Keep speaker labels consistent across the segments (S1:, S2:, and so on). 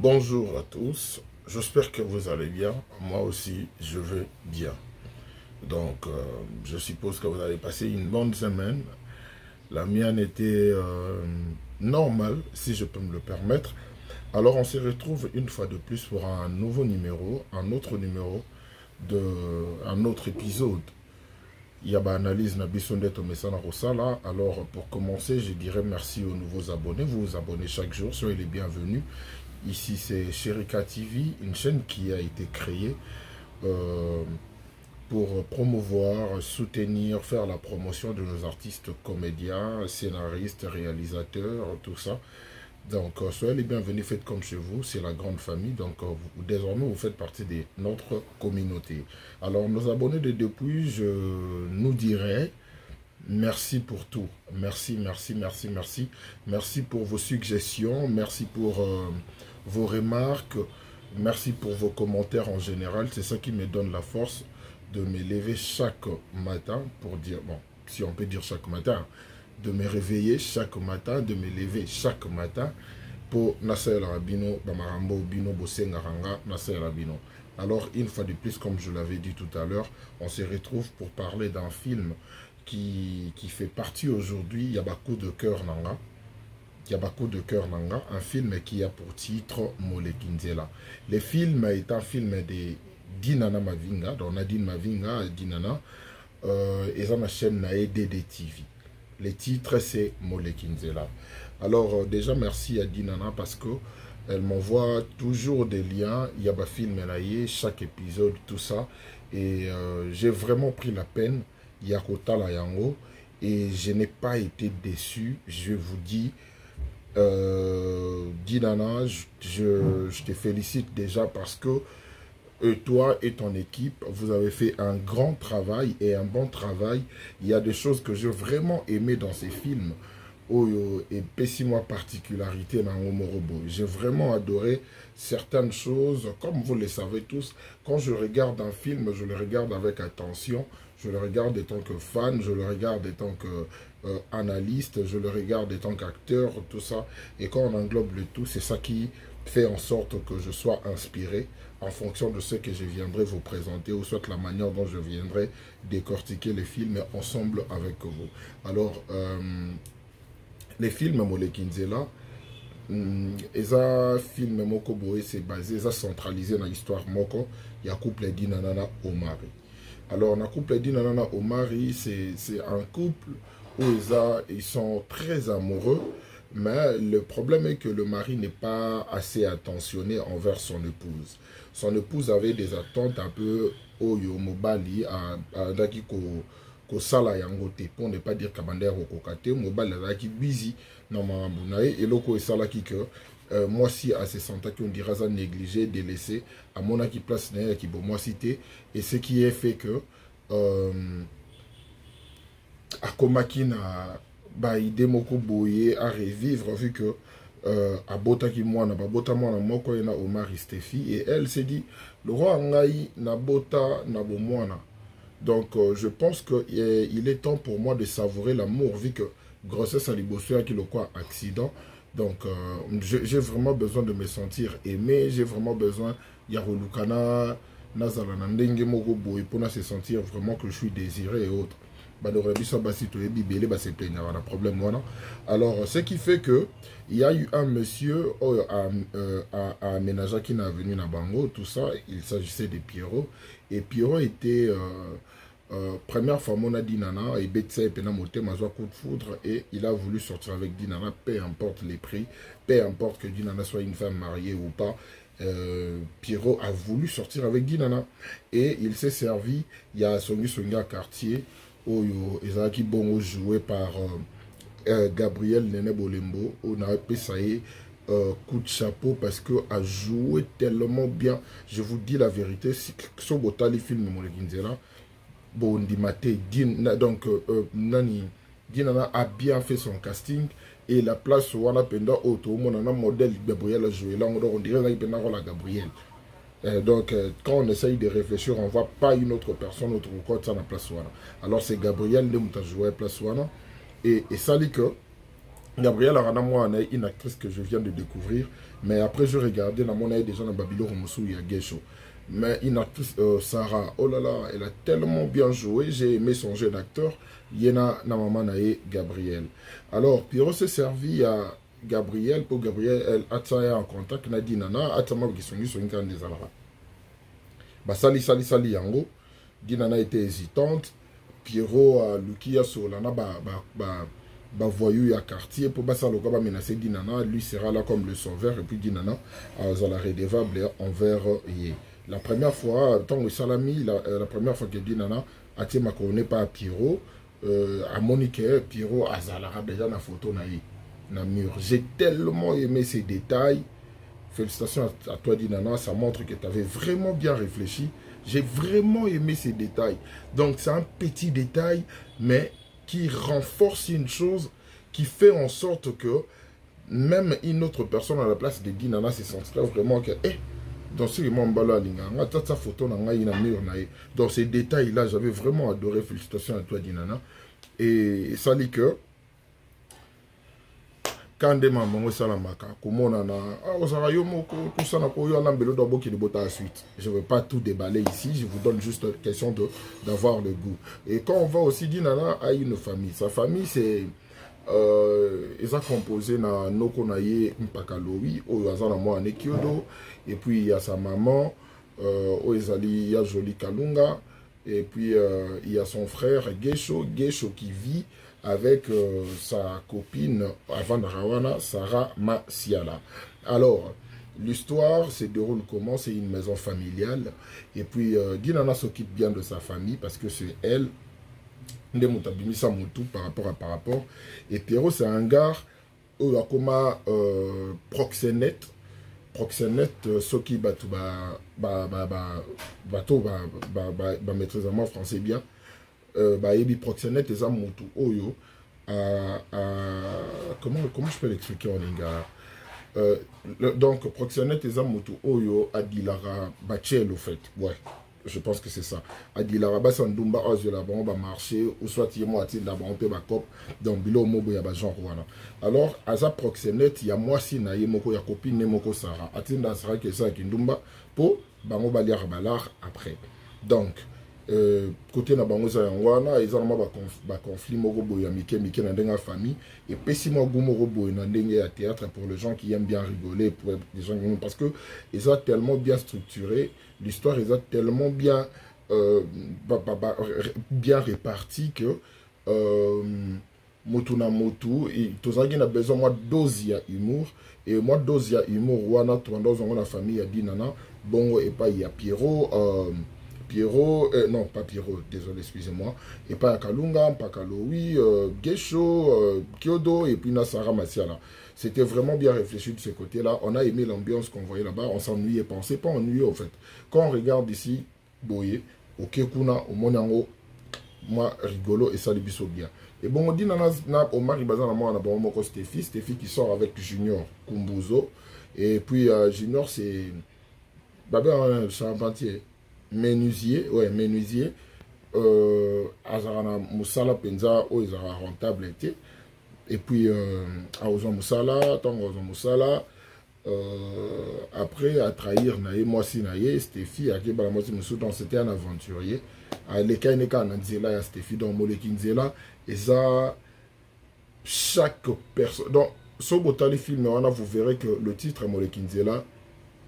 S1: Bonjour à tous, j'espère que vous allez bien, moi aussi je vais bien. Donc je suppose que vous allez passer une bonne semaine. La mienne était normale, si je peux me le permettre. Alors on se retrouve une fois de plus pour un nouveau numéro, de un autre épisode. Il y a une analyse na biso ndeto mesana rosala. Alors pour commencer, je dirais merci aux nouveaux abonnés. Vous vous abonnez chaque jour, soyez les bienvenus. Ici, c'est Sherika TV, une chaîne qui a été créée euh, pour promouvoir, soutenir, faire la promotion de nos artistes comédiens, scénaristes, réalisateurs, tout ça. Donc, soyez les bienvenus, faites comme chez vous, c'est la grande famille. Donc, désormais, vous faites partie de notre communauté. Alors, nos abonnés de depuis, je nous dirais merci pour tout. Merci, merci, merci, merci. Merci pour vos suggestions. Merci pour vos remarques. Merci pour vos commentaires en général. C'est ça qui me donne la force de me lever chaque matin pour dire, bon, si on peut dire chaque matin, de me réveiller chaque matin, de me lever chaque matin pour Nasser Rabino, Bamarambo, Bino, Bosengaranga, Nasser Rabino. Alors, une fois de plus, comme je l'avais dit tout à l'heure, on se retrouve pour parler d'un film qui fait partie aujourd'hui, Yabakou de Cœur Nanga. Yabakou de Cœur Nanga, un film qui a pour titre Molekinzela. Le film est un film de Dinana Mavinga, donc Nadine Mavinga, Dinana, et ça ma chaîne DD TV. Le titre c'est Molekinzela. Alors déjà merci à Dinana parce que elle m'envoie toujours des liens, il y a un film chaque épisode, tout ça. Et j'ai vraiment pris la peine, Yakota la Yango, et je n'ai pas été déçu, je vous dis. Dinana, je te félicite déjà parce que toi et ton équipe, vous avez fait un grand travail et un bon travail. Il y a des choses que j'ai vraiment aimé dans ces films. Et pessimo particularité dans Omorobo. J'ai vraiment adoré certaines choses. Comme vous le savez tous, quand je regarde un film, je le regarde avec attention. Je le regarde en tant que fan, je le regarde en tant qu'analyste, je le regarde en tant qu'acteur, tout ça. Et quand on englobe le tout, c'est ça qui fait en sorte que je sois inspiré en fonction de ce que je viendrai vous présenter, ou soit la manière dont je viendrai décortiquer les films ensemble avec vous. Alors, les films Molekinzela, eza film moko boye c'est basé, eza centralisé dans l'histoire moko, il y a couple Dinana Omari. Alors, dans le couple Dinana Omari, c'est un couple où ils sont très amoureux, mais le problème est que le mari n'est pas assez attentionné envers son épouse. Son épouse avait des attentes un peu Oyo Mobali à Dakiko. Sala yango te, pour ne pas dire kabandere okokate mobile la ki busy na mambo na et loko esala ki que moi si à se sentir qu'on dira ça négligé, délaissé à mon qui place na qui bon moi cité, et ce qui est fait que akomaki na ba idée moko boye à revivre vu que abota ki mwana babota mwana moko ena Omar Stefi, et elle s'est dit le roi ngai na bota na bo mwana. Donc, je pense qu'il est temps pour moi de savourer l'amour, vu que grossesse à l'ibossoya qui le quoi accident. Donc, j'ai vraiment besoin de me sentir aimé, j'ai vraiment besoin, Yarolukana, Nazalanandenge Mogobo, pour se sentir vraiment que je suis désiré et autres. Alors, ce qui fait que il y a eu un monsieur à aménager qui n'a venu à Bango, tout ça, il s'agissait de Pierrot, et Pierrot était première fois mon a Dinana et Betsa et Penamote Mazwa coup de foudre, et il a voulu sortir avec Dinana, peu importe les prix, peu importe que Dinana soit une femme mariée ou pas. Pierrot a voulu sortir avec Dinana et il s'est servi, il y a Songa Cartier Oyo Ezaki Bongo joué par Gabriel Nene Bolembo. On a appelé coup de chapeau parce que a joué tellement bien. Je vous dis la vérité, si Sobotali film Molekinzela Bondimate donc Nani Dinana a bien fait son casting, et la place où on a pendant auto mon modèle Gabriel a joué là, on dirait qu'il y a Gabriel. Donc, quand on essaye de réfléchir, on ne voit pas une autre personne, autre code, ça dans la place. Alors, c'est Gabriel qui a joué à la place. Et ça dit que Gabrielle Arana, une actrice que je viens de découvrir, mais après je regardais, dans mon œil déjà dans Babylon Romoussou, il y a Gesho. Mais une actrice, Sarah, oh là là, elle a tellement bien joué, j'ai aimé son jeu d'acteur. Yena Namama Nae Gabrielle. Alors, Pierrot s'est servi à Gabrielle, pour Gabrielle, elle a été en contact, Nadine Nana, a été en contact des Alara. Bah, sali, yango. Dinana était hésitante. Pierrot, Lukia, Solana, voyou ya quartier pour basa le gars menacer Dinana, lui sera là comme le sauveur et puis Dinana a la redevable envers Yé. La première fois, tant que Salami, la première fois que Dinana a été macaroné par Pierrot, à Monique, Pierrot a Zalara déjà la photo na mur. J'ai tellement aimé ces détails. Félicitations à toi Dinana, ça montre que tu avais vraiment bien réfléchi. J'ai vraiment aimé ces détails. Donc c'est un petit détail, mais qui renforce une chose, qui fait en sorte que même une autre personne à la place de Dinana se sentirait vraiment que, dans ce photo, dans ces détails-là, j'avais vraiment adoré. Félicitations à toi Dinana. Et ça dit que, quand des mamans sont là, je ne veux pas tout déballer ici, je vous donne juste la question d'avoir le goût. Et quand on va aussi, Dinana a une famille. Sa famille, c'est. Ils ont composé na Nokonaye Mpakalowi, au Yazana Moane Kyodo, et puis il y a sa maman, au Ezali ya Joli Kalunga, et puis il y a son frère Gesho qui vit avec sa copine avant Rawana, Sarah Masiala. Alors, l'histoire se déroule comment? C'est une maison familiale. Et puis, Dinana s'occupe bien de sa famille parce que c'est elle, par rapport. Et Pierrot, c'est un gars où il y a comme proxénète. Proxénète, ce qui maîtrise en français bien. Ebi proxénète et Zamutu Oyo comment je peux l'expliquer en lingala donc proxénète et Zamutu Oyo a Dilara Bachel au fait, ouais, je pense que c'est ça. A Dilara Basandumba Oziola bon va marcher ou soit il y a moi d'abord on peut cop donc bilo mobo ya ba genre voilà. Alors à sa proxénète il y a moi si na yemoko ya copine nemoko Sarah atinda Sarah que ça qui ndumba pour bango baliar balar après. Donc côté na bango za yangwana ezalama ba conflit moko boya mike na ndenga famille et pessimo gumoko boya na ndenge ya théâtre pour les gens qui aiment bien rigoler pour les gens parce que ils ont tellement bien structuré l'histoire, ils ont tellement bien bien réparti que motu na motu tozaki na besoin moi dose ya humour et moi dose ya humour wana twandozo na famille ya Dinana bongo et pas ya Pierrot non, pas Pierrot, désolé, excusez-moi. Et pas Kalunga, Pakalowi, Gesho, Kyodo et puis Nasara Masiala. C'était vraiment bien réfléchi de ce côté-là. On a aimé l'ambiance qu'on voyait là-bas. On s'ennuyait pas. On s'est pas ennuyé, en fait. Quand on regarde ici, Boye, au Kekuna, au Monango, moi, rigolo et ça, les biseaux bien. Et bon, on dit, au Maribazan, on a bon, Stéphie qui sort avec Junior Kumbuzo. Et puis, Junior, c'est. Babé, Charpentier. Menuisier, ouais, menuisier, Azarana Moussala Penza, où ils aura rentabilité. Et puis, Aozan Moussala, Tango Moussala, après, à trahir Naye, moi si Naye, Stéphie, à Kébala Moussou Moussou, donc c'était un aventurier. À l'Ekaineka, Nanzela, à Stéphie, dans Molekinzela, et ça, chaque personne. Donc, sur le film, vous verrez que le titre est Molekinzela.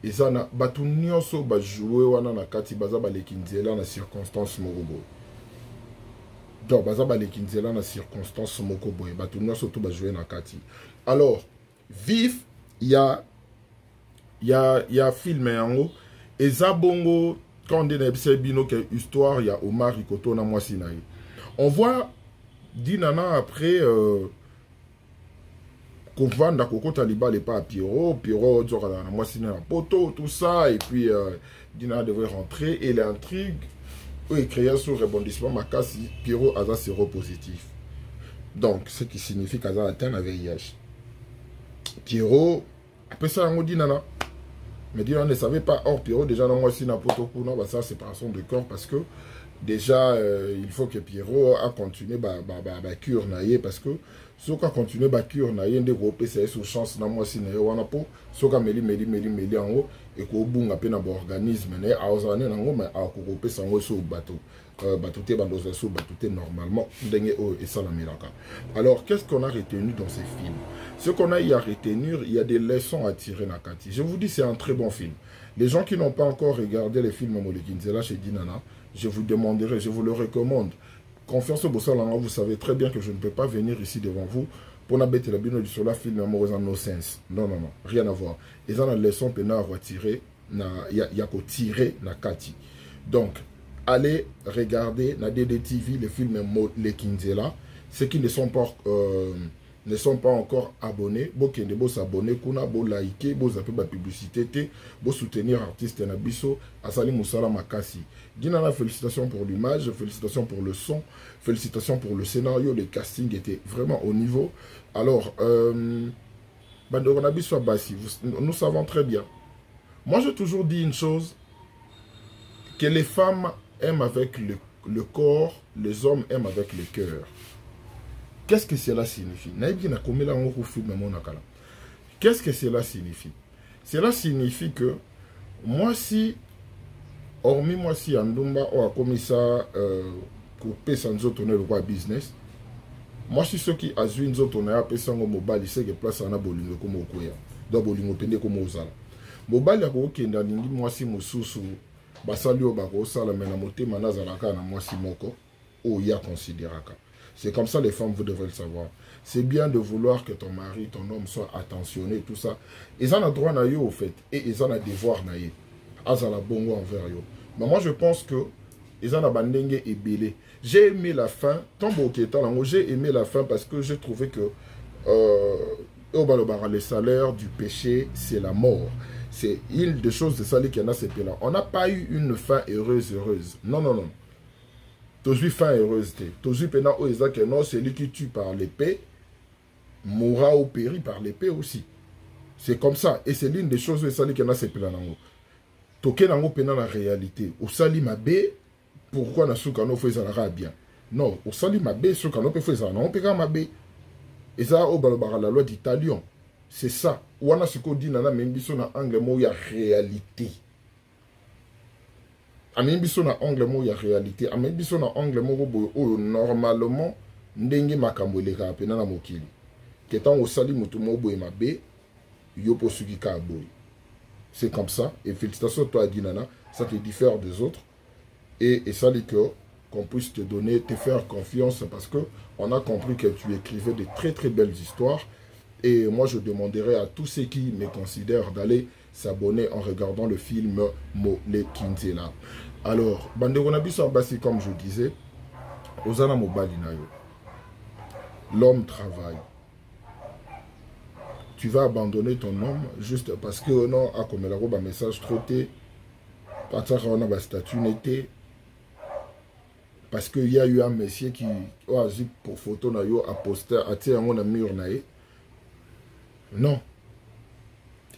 S1: Et ça, batu nyonso ba jouer wana na kati baza ba lekinzela na circonstance moko. Donc baza ba lekinzela na circonstance moko boy. Batu nyonso to ba jouer na kati. Alors, vif, il y a film yango et za bongo quand on dit bino que histoire, il y a Omar Ikoto na mwasi na ye. On voit Dinana après Kovanda Koko Taliba n'est pas à Pierrot, moi c'est un poteau, tout ça, et puis Dina devrait rentrer, et l'intrigue, il créait sur rebondissement, Makasi, Pierrot a séropositif. Donc, ce qui signifie qu'il a atteint la VIH. Pierrot, après ça, on dit Nana. Mais Dina ne savait pas, or Pierrot, déjà, non, moi c'est un poteau, non, bah, ça, séparation de corps, parce que déjà, il faut que Pierrot a continué, cure naïe, parce que soka continuer ba cure na yende ko pesa sur chance na moi si na wana po soka meli en haut et ko bunga pe na ba organisme na aozane na ngoma a ko pesa ngo so bateau bateau te bandoza so bateau te normalement ndenge o et ça la milaka. Alors qu'est-ce qu'on a retenu dans ces films? Ce qu'on a y à retenir, il y a des leçons à tirer na kati. Je vous dis c'est un très bon film. Les gens qui n'ont pas encore regardé les films Molekinzela chez Dinana, je vous demanderai, je vous le recommande. Confiance au Bossalanga, vous savez très bien que je ne peux pas venir ici devant vous pour n'abattre la bino du sola film amoureux en no sense. Non, non, non, rien à voir. Ils ont la leçon pena à retirer, il y a qu'à tirer na kati. Donc, allez regarder na DDTV les films Molekinzela. Ceux qui ne sont pas encore abonnés, bo kende bo s'abonner, kuna bo liker, bo zapper ba publicité, bo soutenir artiste na biso, asali musala makasi. Dinana, félicitations pour l'image, félicitations pour le son, félicitations pour le scénario, le casting était vraiment au niveau. Alors, nous savons très bien. Moi, j'ai toujours dit une chose, que les femmes aiment avec le corps, les hommes aiment avec le cœur. Qu'est-ce que cela signifie? Qu'est-ce que cela signifie? Cela signifie que moi si, hormis moi si Andumba ou a commis ça coupé sans tourner le roi business, moi si ceux qui azuin tourner à pesango mobile c'est que place en a bolingo comme au koya, do bolingo pende comme aux ala. Mobile a koki ndaningi moi si mususu basali o bako sala mena moté manazalaka na moi si moko o ya considéraka. C'est comme ça les femmes, vous devrez le savoir. C'est bien de vouloir que ton mari, ton homme soit attentionné, tout ça. Ils en ont droit na yo, au fait. Et ils en ont devoir na yo. Azala bongo envers yo. Mais moi, je pense que ils en ont bandenge et belé. J'ai aimé la fin. J'ai aimé la fin parce que j'ai trouvé que le salaire du péché, c'est la mort. C'est une des choses de ça qui en a ces là. On n'a pas eu une fin heureuse. Non, non, non. Toujours fin heureuse. Toujours pendant que non, celui qui tue par l'épée mourra ou périt par l'épée aussi. C'est comme ça. Et c'est l'une des choses qui en a ces là. Toké nango pendant la réalité. Au sali mabé, pourquoi na souka no fait ça bien? Non, au sali mabé, souka no peut faire ça. Non, on peut pas mabé. Et ça, au balobara la loi d'Italion. C'est ça. Ou on a ce qu'on dit nana même biso na angle mo ya réalité. Amen biso na angle mo ya réalité. Amen biso na angle mo bo normalement ndenge makambo eleka pena na mokili. Ketan au sali mutu mo boye mabé, yo po suki ka boye. C'est comme ça. Et félicitations toi Dinana, ça te diffère des autres. Et ça dit qu'on puisse te donner, te faire confiance parce que on a compris que tu écrivais de très très belles histoires. Et moi je demanderai à tous ceux qui me considèrent d'aller s'abonner en regardant le film Molekinzela. Alors, Banderonabiso Abassi, comme je disais, Ozana Mobalinayo, l'homme travaille. Tu vas abandonner ton homme juste parce que non, a comme la robe un message trotté, on a un statut n'était. Parce qu'il y a eu un monsieur qui a dit pour photo a posté à tiré un mur. Non.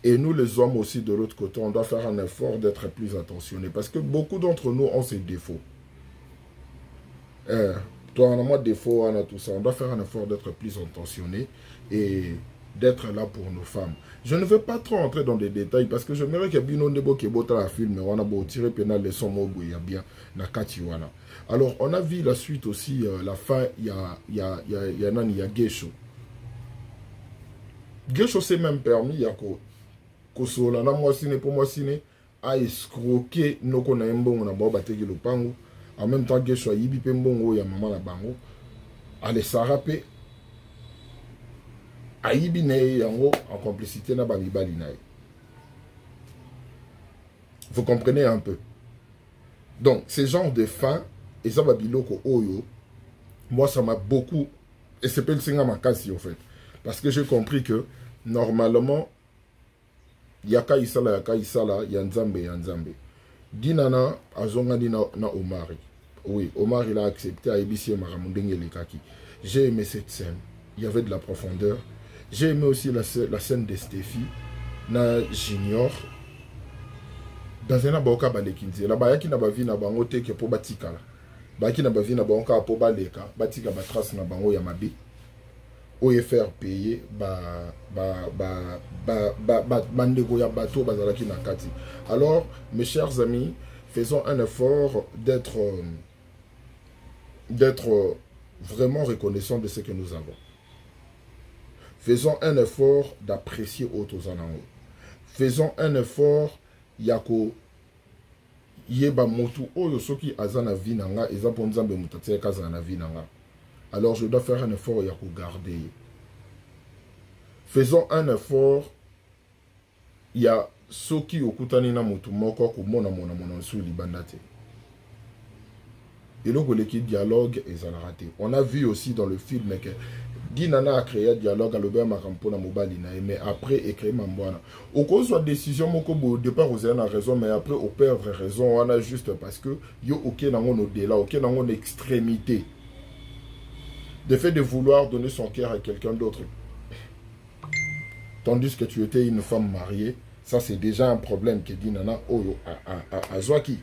S1: Et nous les hommes aussi de l'autre côté, on doit faire un effort d'être plus attentionnés. Parce que beaucoup d'entre nous ont ces défauts. Toi, on a moins de défauts, on a tout ça. On doit faire un effort d'être plus attentionné et d'être là pour nos femmes. Je ne veux pas trop entrer dans des détails parce que j'aimerais qu'il y ait bien un film, on a beau tirer pénal les sons, il y a bien la Katiwana. Alors, on a vu la suite aussi, la fin, il y a Gesho. Gesho s'est même permis, il y a Kosola, moi ciné, pour moi ciné, à escroquer nos connaissances, on a beau battre le pango. En même temps, Gesho a yibi pembongo, il y a maman la bango. Allez, s'arraper. Aïbi ne en complicité na babibali nae. Vous comprenez un peu. Donc, ces genres de fins, et ça babiloko oyo, moi ça m'a beaucoup, et c'est pas le singa makasi en fait. Parce que j'ai compris que, normalement, yaka isala, yanzambe. Dinana, azonga dina na Omari. Oui, Omar il a accepté à Ebisi Maramundenge Lekaki. J'ai aimé cette scène. Il y avait de la profondeur. J'ai aimé aussi la scène de Stéphie, na Junior. Dans un aboka balekinze. La bayaki na bavi na bango te ke po batika la. Bayaki na bavi na bango ka po baleka, batika ba trace na bango ya mabe. faire payer alors mes chers amis, faisons un effort d'être vraiment reconnaissants de ce que nous avons. Faisons un effort d'apprécier autres anango. Faisons un effort yako yeba motu oyo soki azana vinanga eza ponzambe mutatie kazana vinanga. Alors je dois faire un effort yako garder. Faisons un effort ya soki okutani na motu moko ko mona su libandate. Et le dialogue est raté. On a vu aussi dans le film que Dinana a créé un dialogue à l'Obert Makampona Mobalina, mais après, il crée Mambouana. Au cause de la décision, au départ, vous avez raison, mais après, au perdre raison, on a juste parce que, yo, ok, n'angon au-delà, ok, n'angon extrémité. Le fait de vouloir donner son cœur à quelqu'un d'autre. Tandis que tu étais une femme mariée, ça c'est déjà un problème que Dinana, oh, à Zwaki.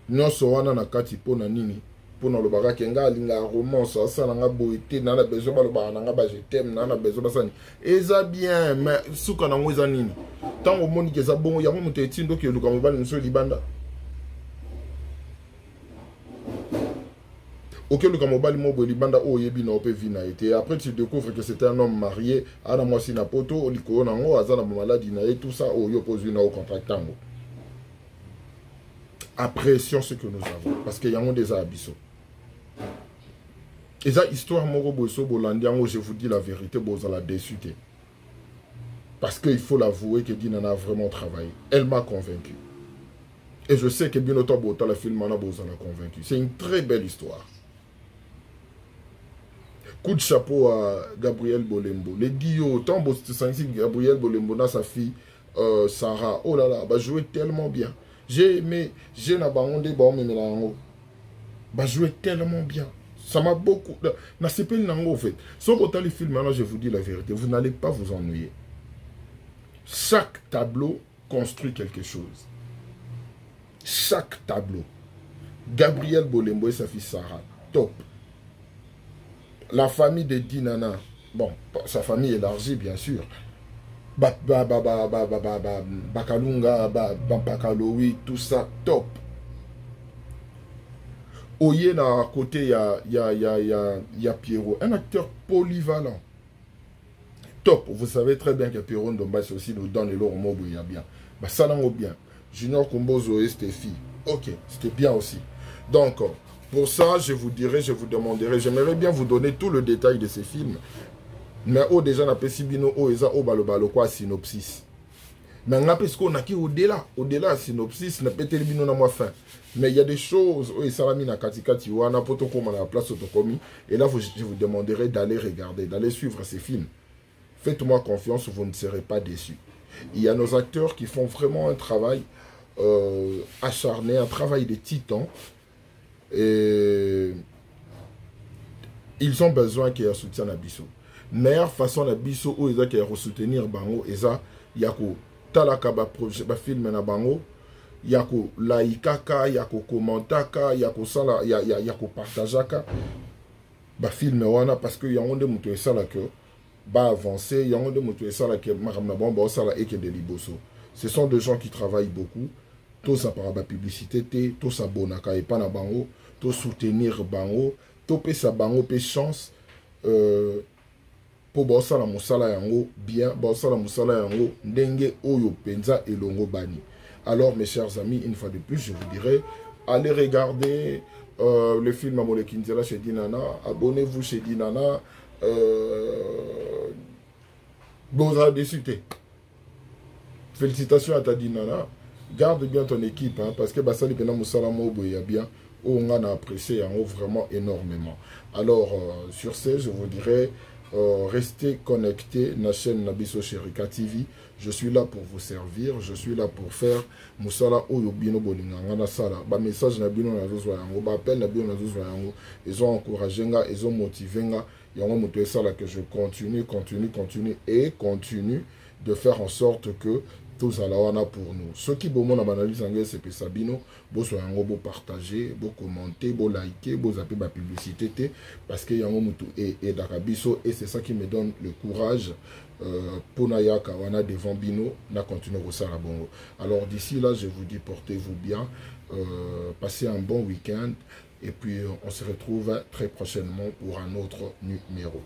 S1: Non wana na kati pona nini pona lo baka kenga linga romance ça na nga boité na besoin ba lo ba na nga ba je t'aime na besoin ba sani eza bien mais suka na ngweza nini tango moni ke za bongo ya mo muto etindo ke luka mobali nso libanda auquel luka mobali mo bo libanda o yebi na ope vina été après tu découvres que c'était un homme marié ana moi si na poto o liko na ngo azana maladie na et tout ça o yo pose na au contractango. Apprécions ce que nous avons. Parce qu'il y a des abyssaux. Et ça, histoire, je vous dis la vérité, vous allez déçu. Parce qu'il faut l'avouer que Dinana a vraiment travaillé. Elle m'a convaincu. Et je sais que bien autant le film m'a convaincu. C'est une très belle histoire. Coup de chapeau à Gabriel Bolembo. Les Guillaume, tant Gabriel Bolembo, sa fille, Sarah, oh là là, bah joué tellement bien. J'ai aimé, j'ai joué tellement bien. Ça m'a beaucoup. Na sepel nango en fait. Sans autant les films, maintenant je vous dis la vérité, vous n'allez pas vous ennuyer. Chaque tableau construit quelque chose. Chaque tableau. Gabriel Bolembo et sa fille Sarah, top. La famille de Dinana, bon, sa famille élargie bien sûr. Bakalunga, Bakaloui, tout ça, top. Oyena à côté, il y a Pierrot, un acteur polyvalent. Top. Vous savez très bien que Pierrot Ndomba, c'est aussi nous donne le mot il y a bien. Bah, ça l'en bien. Junior Kombozo et Stéphie. Ok, c'était bien aussi. Donc, pour ça, je vous dirai, je vous demanderai, j'aimerais bien vous donner tout le détail de ces films. Mais déjà, on a Pessibino, quoi synopsis. Mais on a au-delà, synopsis, on a pété le bino na moi fin. Mais il y a des choses, salami na katikati, ou on a potokoma na place autokomi. Et là, je vous demanderai d'aller regarder, d'aller suivre ces films. Faites-moi confiance, vous ne serez pas déçus. Il y a nos acteurs qui font vraiment un travail acharné, un travail de titan. Et ils ont besoin qu'il y ait un soutien à Bissot. Meilleure façon na biso o eza ki ya soutenir bango eza yako talaka ba projet ba film na bango yako laikaka yako commentaka yako sala yako partageaka ba film wana parce que yango nde muto esala que ba avancer yango nde muto esala que makamna bomba sala eke de liboso. Ce sont des gens qui travaillent beaucoup. Tout ça par la publicité, tout ça bonaka et pas na bango, tout soutenir bango, tout pesa bango pe chance pour bossa la musala yango bien bossa la musala yango ndenge oyo penza elongo bani. Alors mes chers amis, une fois de plus je vous dirais allez regarder le film Amole Kinzela chez Dinana, abonnez-vous chez Dinana, bon à décider. Félicitations à ta Dinana, garde bien ton équipe hein, parce que basali pena musala mobo ya bien on a apprécié yango vraiment énormément. Alors sur ce je vous dirais restez connectés na chaîne Nabiso Sherika TV. Je suis là pour vous servir, je suis là pour faire musala oyo bino bolinganga na sala ba message na bino na zozwa yango ba appel na bino na zozwa yango ils ont encouragé nga ils ont motivé nga yango moto sala que je continue de faire en sorte que tous à la wana pour nous. Ceux qui bon mon analyse anglaise c'est Sabino, bo so yango bo partager, bo commenter, bo liker, bo zapper ma publicité parce que yango mutu et dakabiso et c'est ça qui me donne le courage pour naya kawana devant Bino na continuer au Sarabongo. Alors d'ici là, je vous dis portez-vous bien, passez un bon week-end et puis on se retrouve très prochainement pour un autre numéro.